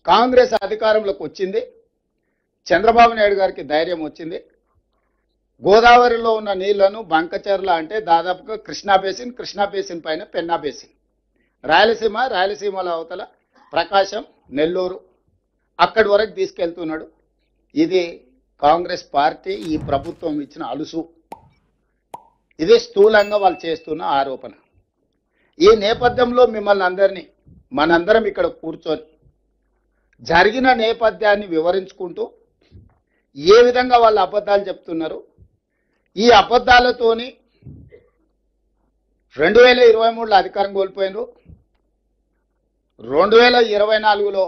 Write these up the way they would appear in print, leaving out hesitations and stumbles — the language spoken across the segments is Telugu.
కాంగ్రెస్ అధికారంలోకి వచ్చింది. చంద్రబాబు నాయుడు గారికి ధైర్యం వచ్చింది. గోదావరిలో ఉన్న నీళ్లను బంకచర్ల అంటే దాదాపుగా కృష్ణా బేసిన్ పైన పెన్నా బేసిన్, రాయలసీమల అవతల ప్రకాశం, నెల్లూరు అక్కడి వరకు తీసుకెళ్తున్నాడు. ఇది కాంగ్రెస్ పార్టీ ఈ ప్రభుత్వం ఇచ్చిన అలుసు. ఇది స్థూలంగా వాళ్ళు చేస్తున్న ఆరోపణ. ఈ నేపథ్యంలో మిమ్మల్ని అందరినీ మనందరం ఇక్కడ కూర్చొని జరిగిన నేపథ్యాన్ని వివరించుకుంటూ ఏ విధంగా వాళ్ళు అబద్ధాలు చెప్తున్నారు, ఈ అబద్ధాలతోని 2023లో అధికారం కోల్పోయినారు, 2024లో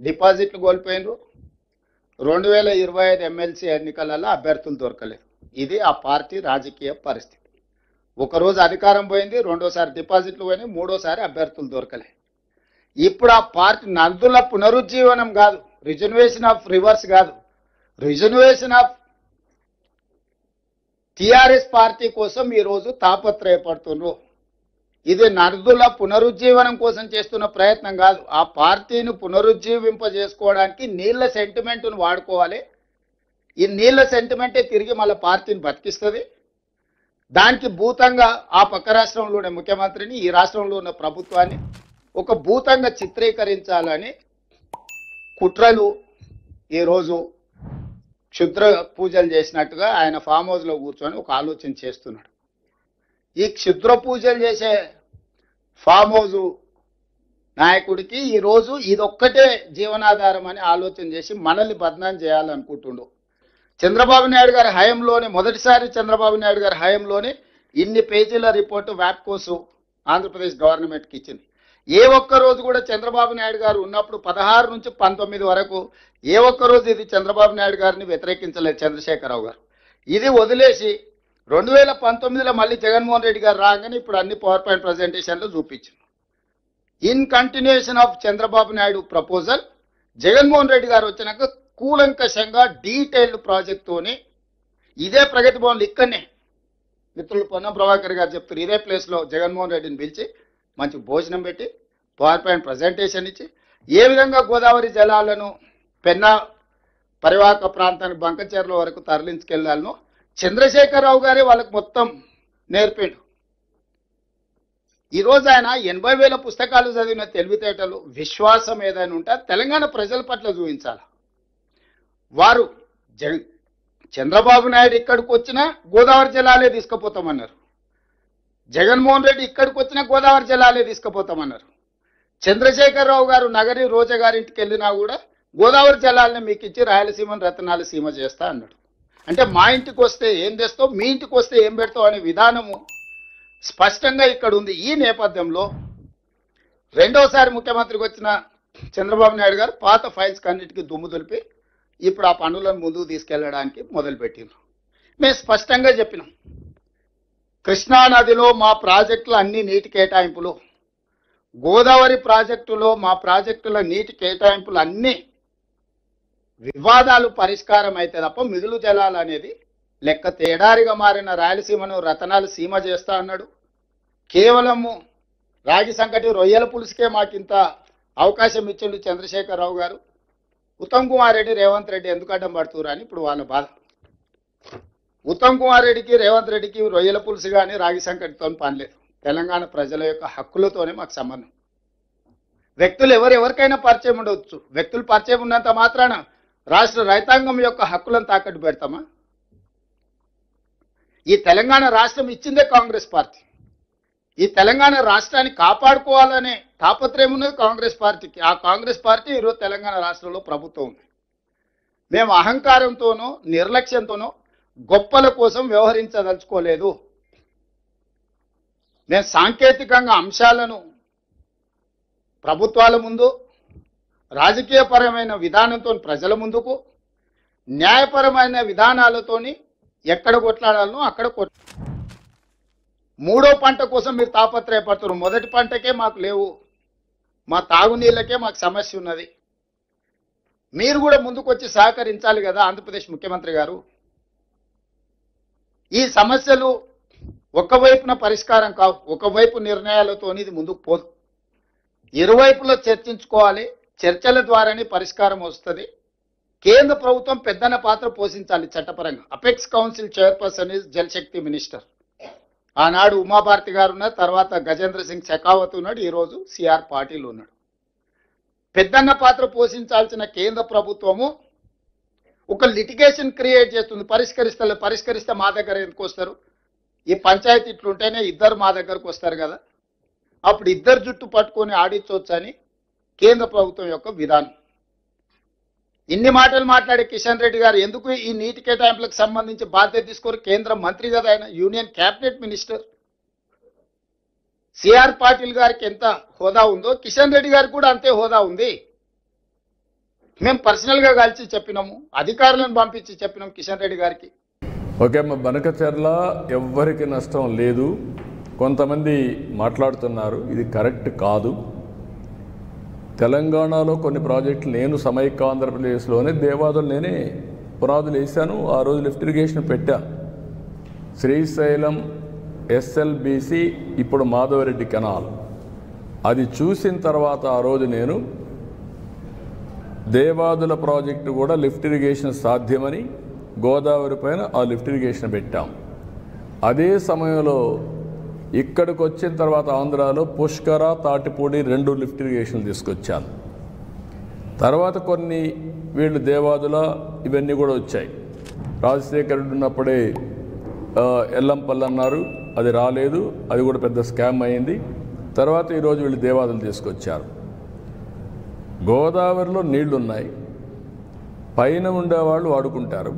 డిపాజిట్లు కోల్పోయినారు, 2025 ఎమ్మెల్సీ ఎన్నికలలో అభ్యర్థులు దొరకలేదు. ఇది ఆ పార్టీ రాజకీయ పరిస్థితి. ఒకరోజు అధికారం పోయింది, రెండోసారి డిపాజిట్లు పోయినాయి, మూడోసారి అభ్యర్థులు దొరకలే. ఇప్పుడు ఆ పార్టీ నందుల పునరుజ్జీవనం కాదు, రిజర్వేషన్ ఆఫ్ రివర్స్ కాదు, రిజర్వేషన్ ఆఫ్ టిఆర్ఎస్ పార్టీ కోసం ఈరోజు తాపత్రయపడుతున్నారు. ఇది నర్దుల పునరుజ్జీవనం కోసం చేస్తున్న ప్రయత్నం కాదు. ఆ పార్టీని పునరుజ్జీవింపజేసుకోవడానికి నీళ్ల సెంటిమెంట్ను వాడుకోవాలి. ఈ నీళ్ల సెంటిమెంటే తిరిగి మళ్ళీ పార్టీని బతికిస్తుంది. దానికి భూతంగా ఆ పక్క రాష్ట్రంలోనే ముఖ్యమంత్రిని, ఈ రాష్ట్రంలో ఉన్న ప్రభుత్వాన్ని ఒక భూతంగా చిత్రీకరించాలని కుట్రలు ఈరోజు క్షుద్ర పూజలు చేసినట్టుగా ఆయన ఫామ్ హౌస్లో కూర్చొని ఒక ఆలోచన చేస్తున్నాడు. ఈ క్షుద్ర పూజలు చేసే ఫామ్ హౌస్ నాయకుడికి ఈరోజు ఇదొక్కటే జీవనాధారం అని ఆలోచన చేసి మనల్ని బదనాం చేయాలనుకుంటుండు. చంద్రబాబు నాయుడు గారి హయాంలోనే, మొదటిసారి చంద్రబాబు నాయుడు గారి హయాంలోనే ఇన్ని పేజీల రిపోర్టు వ్యాప్కోసు ఆంధ్రప్రదేశ్ గవర్నమెంట్కి ఇచ్చింది. ఏ ఒక్క రోజు కూడా చంద్రబాబు నాయుడు గారు ఉన్నప్పుడు 16 నుంచి 19 వరకు ఏ ఒక్క రోజు ఇది చంద్రబాబు నాయుడు గారిని వ్యతిరేకించలేదు చంద్రశేఖరరావు గారు. ఇది వదిలేసి 2019లో మళ్ళీ జగన్మోహన్ రెడ్డి గారు రాగానే ఇప్పుడు అన్ని పవర్ పాయింట్ ప్రజెంటేషన్లు చూపించారు. In continuation of Chandrababu Naidu proposal, Jaganmohan Reddy గారు వచ్చినాక కూలంకషంగా డీటెయిల్డ్ ప్రాజెక్టుతోని ఇదే ప్రగతి భవన్లు ఇక్కడనే మిత్రులు పొన్నం ప్రభాకర్ గారు చెప్తారు, ఇదే ప్లేస్లో జగన్మోహన్ రెడ్డిని పిలిచి మంచి భోజనం పెట్టి పవర్ పాయింట్ ప్రజెంటేషన్ ఇచ్చి ఏ విధంగా గోదావరి జలాలను పెన్నా పరివాహక ప్రాంతానికి బంకచెర్ల వరకు తరలించుకెళ్లాలను చంద్రశేఖరరావు గారే వాళ్ళకి మొత్తం నేర్పిండు. ఈరోజు ఆయన 80,000 పుస్తకాలు చదివిన తెలివితేటలు, విశ్వాసం ఏదైనా ఉంటే తెలంగాణ ప్రజల పట్ల చూపించాలి. వారు చంద్రబాబు నాయుడు ఇక్కడికి వచ్చినా గోదావరి జలాలే తీసుకుపోతామన్నారు, జగన్మోహన్ రెడ్డి ఇక్కడికి వచ్చినా గోదావరి జలాలే తీసుకుపోతామన్నారు, చంద్రశేఖరరావు గారు నగరి రోజా గారింటికి వెళ్ళినా కూడా గోదావరి జలాలని మీకు ఇచ్చి రాయలసీమను రతనాల సీమ చేస్తా అన్నాడు. అంటే మా ఇంటికి వస్తే ఏం తెస్తావు, మీ ఇంటికి వస్తే ఏం పెడతావు అనే విధానము స్పష్టంగా ఇక్కడ ఉంది. ఈ నేపథ్యంలో రెండోసారి ముఖ్యమంత్రికి వచ్చిన చంద్రబాబు నాయుడు గారు పాత ఫైల్స్ అన్నిటికీ దుమ్ము దులిపి ఇప్పుడు ఆ పనులను ముందుకు తీసుకెళ్లడానికి మొదలుపెట్టినారు. మేము స్పష్టంగా చెప్పినాం, కృష్ణానదిలో మా ప్రాజెక్టుల అన్ని నీటి కేటాయింపులు, గోదావరి ప్రాజెక్టులో మా ప్రాజెక్టుల నీటి కేటాయింపులు అన్ని వివాదాలు పరిష్కారం అయితే తప్ప మిగులు జలాలు అనేది లెక్క. తేడారిగా మారిన రాయలసీమను రతనాలు సీమ చేస్తా అన్నాడు. కేవలము రాగి సంకటి రొయ్యల పులుసుకే మాకింత అవకాశం ఇచ్చిండు చంద్రశేఖరరావు గారు. ఉత్తమ్ కుమార్ రెడ్డి, రేవంత్ రెడ్డి ఎందుకు అడ్డం పడుతున్నారు అని ఇప్పుడు వాళ్ళ బాధ. ఉత్తమ్ కుమార్ రెడ్డికి, రేవంత్ రెడ్డికి రొయ్యల పులుసు కానీ రాగి సంకటితో పనిలేదు. తెలంగాణ ప్రజల యొక్క హక్కులతోనే మాకు సంబంధం. వ్యక్తులు ఎవరికైనా పరిచయం ఉండవచ్చు. వ్యక్తులు పరిచయం ఉన్నంత మాత్రాన రాష్ట్ర రైతాంగం యొక్క హక్కులను తాకట్టు పెడతామా? ఈ తెలంగాణ రాష్ట్రం ఇచ్చిందే కాంగ్రెస్ పార్టీ. ఈ తెలంగాణ రాష్ట్రాన్ని కాపాడుకోవాలనే తాపత్రయం ఉన్నది కాంగ్రెస్ పార్టీకి. ఆ కాంగ్రెస్ పార్టీ ఈరోజు తెలంగాణ రాష్ట్రంలో ప్రభుత్వం ఉంది. మేము అహంకారంతోనో నిర్లక్ష్యంతోనో గొప్పల కోసం వ్యవహరించదలుచుకోలేదు. నేను సాంకేతికంగా అంశాలను ప్రభుత్వాల ముందు, రాజకీయపరమైన విధానంతో ప్రజల ముందుకు, న్యాయపరమైన విధానాలతోని ఎక్కడ కొట్లాడాలనో అక్కడ మూడో పంట కోసం మీరు తాపత్రయపడుతున్నారు. మొదటి పంటకే మాకు లేవు, మా తాగునీళ్ళకే మాకు సమస్య ఉన్నది. మీరు కూడా ముందుకు వచ్చి సహకరించాలి కదా ఆంధ్రప్రదేశ్ ముఖ్యమంత్రి గారు. ఈ సమస్యలు ఒకవైపున పరిష్కారం కావు, ఒకవైపు నిర్ణయాలతో ఇది ముందుకు పోదు. ఇరువైపులో చర్చించుకోవాలి. చర్చల ద్వారానే పరిష్కారం వస్తుంది. కేంద్ర ప్రభుత్వం పెద్దన్న పాత్ర పోషించాలి చట్టపరంగా. Apex council chairperson is Jal Shakti minister. ఆనాడు ఉమాభారతి గారు ఉన్నారు, తర్వాత గజేంద్ర సింగ్ షెకావత్ ఉన్నాడు, ఈరోజు సిఆర్ పాటిల్ ఉన్నాడు. పెద్దన్న పాత్ర పోషించాల్సిన కేంద్ర ప్రభుత్వము ఒక లిటిగేషన్ క్రియేట్ చేస్తుంది. పరిష్కరిస్తే మా దగ్గర ఎందుకు వస్తారు? ఈ పంచాయతీ ఇట్లుంటేనే ఇద్దరు మా దగ్గరకు వస్తారు కదా, అప్పుడు ఇద్దరు జుట్టు పట్టుకొని ఆడించవచ్చు అని కేంద్ర ప్రభుత్వం యొక్క విధానం. ఇన్ని మాటలు మాట్లాడే కిషన్ రెడ్డి గారు ఎందుకు ఈ నీటి కేటాయింపులకు సంబంధించి బాధ్యత తీసుకోరు? కేంద్ర మంత్రి కదా ఆయన, union cabinet minister. CR Patil గారికి ఎంత హోదా ఉందో కిషన్ రెడ్డి గారికి కూడా అంతే హోదా ఉంది. మేము పర్సనల్గా కలిసి చెప్పినాము, అధికారులను పంపించి చెప్పినాం కిషన్ రెడ్డి గారికి. ఓకే అమ్మ, బనకచెర్ల ఎవ్వరికి నష్టం లేదు. కొంతమంది మాట్లాడుతున్నారు, ఇది కరెక్ట్ కాదు. తెలంగాణలో కొన్ని ప్రాజెక్టులు నేను సమైక్య ఆంధ్రప్రదేశ్లోనే దేవాదులు నేనే పునాదులు వేశాను. ఆ రోజు లిఫ్ట్ ఇరిగేషన్ పెట్టాను. శ్రీశైలం ఎస్ఎల్బిసి, ఇప్పుడు మాధవరెడ్డి కెనాల్, అది చూసిన తర్వాత ఆ రోజు నేను దేవాదుల ప్రాజెక్టు కూడా లిఫ్ట్ ఇరిగేషన్ సాధ్యమని గోదావరి పైన ఆ లిఫ్ట్ ఇరిగేషన్ పెట్టాం. అదే సమయంలో ఇక్కడికి వచ్చిన తర్వాత ఆంధ్రాలో పుష్కర, తాటిపూడి 2 లిఫ్ట్ ఇరిగేషన్లు తీసుకొచ్చాను. తర్వాత కొన్ని వీళ్ళు దేవాదుల ఇవన్నీ కూడా వచ్చాయి. రాజశేఖర్ రెడ్డి ఉన్నప్పుడే ఎల్లంపల్లి అన్నారు, అది రాలేదు, అది కూడా పెద్ద స్కామ్ అయింది. తర్వాత ఈరోజు వీళ్ళు దేవాదులు తీసుకొచ్చారు. గోదావరిలో నీళ్లున్నాయి, పైన ఉండేవాళ్ళు వాడుకుంటారు,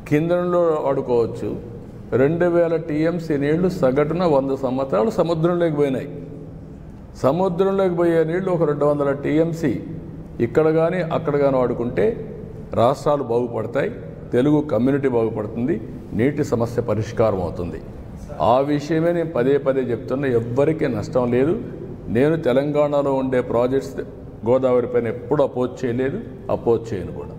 కిందలో వాడుకోవచ్చు. 2000 టీఎంసీ నీళ్లు సగటున 100 సంవత్సరాలు సముద్రంలోకి పోయినాయి. సముద్రంలోకి పోయే నీళ్లు ఒక 200 టీఎంసీ ఇక్కడ కానీ అక్కడ కానీ వాడుకుంటే రాష్ట్రాలు బాగుపడతాయి, తెలుగు కమ్యూనిటీ బాగుపడుతుంది, నీటి సమస్య పరిష్కారం అవుతుంది. ఆ విషయమే నేను పదే పదే చెప్తున్నా, ఎవ్వరికీ నష్టం లేదు. నేను తెలంగాణలో ఉండే ప్రాజెక్ట్స్ గోదావరి పైన ఎప్పుడు అపోజ్ చేయలేదు, అపోజ్ చేయను కూడా.